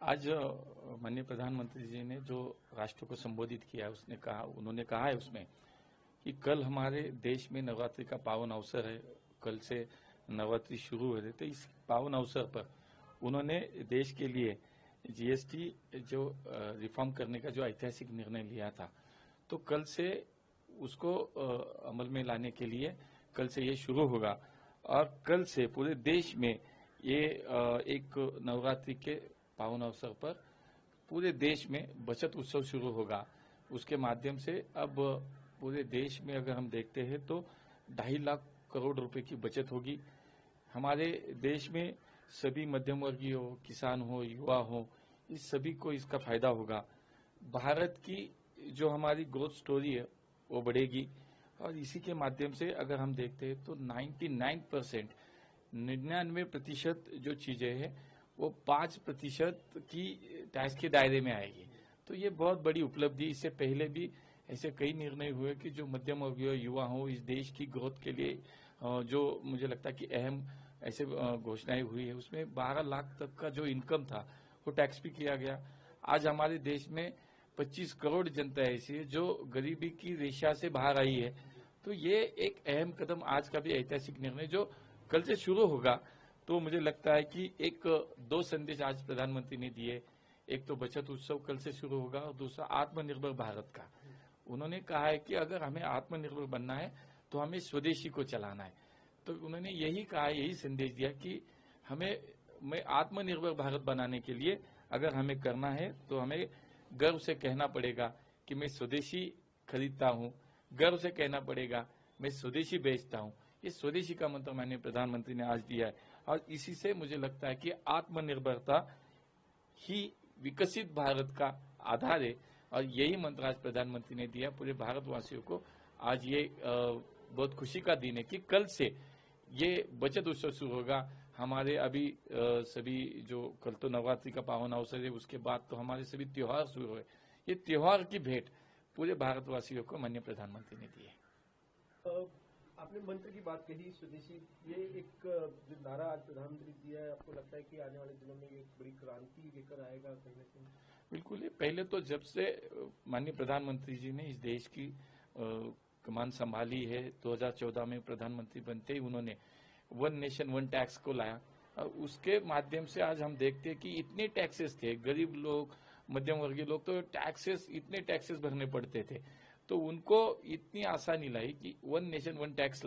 आज माननीय प्रधानमंत्री जी ने जो राष्ट्र को संबोधित किया है उन्होंने कहा है उसमें कि कल हमारे देश में नवरात्रि का पावन अवसर है। कल से नवरात्रि शुरू हो रही, तो इस पावन अवसर पर उन्होंने देश के लिए जीएसटी जो रिफॉर्म करने का जो ऐतिहासिक निर्णय लिया था, तो कल से उसको अमल में लाने के लिए कल से ये शुरू होगा और कल से पूरे देश में ये एक नवरात्रि के पावन अवसर पर पूरे देश में बचत उत्सव शुरू होगा। उसके माध्यम से अब पूरे देश में अगर हम देखते हैं तो 2.5 लाख करोड़ रुपए की बचत होगी। हमारे देश में सभी मध्यम वर्गीय हो, किसान हो, युवा हो, इस सभी को इसका फायदा होगा। भारत की जो हमारी ग्रोथ स्टोरी है वो बढ़ेगी और इसी के माध्यम से अगर हम देखते हैं तो 99% जो चीजें हैं वो 5% की टैक्स के दायरे में आएगी। तो ये बहुत बड़ी उपलब्धि। इससे पहले भी ऐसे कई निर्णय हुए कि जो मध्यम वर्गीय युवा हो, इस देश की ग्रोथ के लिए जो मुझे लगता है कि अहम ऐसे घोषणाएं हुई है, उसमें 12 लाख तक का जो इनकम था वो टैक्स भी किया गया। आज हमारे देश में 25 करोड़ जनता ऐसी है जो गरीबी की रेखा से बाहर आई है। तो ये एक अहम कदम, आज का भी ऐतिहासिक निर्णय जो कल से शुरू होगा। तो मुझे लगता है कि एक 2 संदेश आज प्रधानमंत्री ने दिए। एक तो बचत उत्सव कल से शुरू होगा और दूसरा आत्मनिर्भर भारत का। उन्होंने कहा है कि अगर हमें आत्मनिर्भर बनना है तो हमें स्वदेशी को चलाना है। तो उन्होंने यही कहा, यही संदेश दिया कि हमें आत्मनिर्भर भारत बनाने के लिए अगर हमें करना है तो हमें गर्व से कहना पड़ेगा कि मैं स्वदेशी खरीदता हूँ, गर्व से कहना पड़ेगा मैं स्वदेशी बेचता हूँ। ये स्वदेशी का मंत्र माननीय प्रधानमंत्री ने आज दिया है और इसी से मुझे लगता है कि आत्मनिर्भरता ही विकसित भारत का आधार है और यही मंत्र आज प्रधानमंत्री ने दिया पूरे भारतवासियों को। आज ये बहुत खुशी का दिन है कि कल से ये बचत उत्सव शुरू होगा। हमारे अभी सभी जो कल तो नवरात्रि का पावन अवसर है, उसके बाद तो हमारे सभी त्योहार शुरू हुए। ये त्योहार की भेंट पूरे भारतवासियों को माननीय प्रधानमंत्री ने दी है। आपने मंत्र की बात कही स्वदेशी, ये एक जो नारा आज प्रधानमंत्री दिया है, आपको लगता है कि आने वाले दिनों में ये बड़ी क्रांति लेकर आएगा कहीं ना कहीं? बिल्कुल। ये पहले तो जब से माननीय प्रधानमंत्री जी ने इस देश की कमान संभाली है, 2014 में प्रधानमंत्री बनते ही उन्होंने वन नेशन वन टैक्स को लाया और उसके माध्यम से आज हम देखते हैं कि इतने टैक्सेस थे, गरीब लोग, मध्यम वर्गीय लोग तो इतने टैक्सेस भरने पड़ते थे, तो उनको इतनी आसानी लाई कि वन नेशन वन टैक्स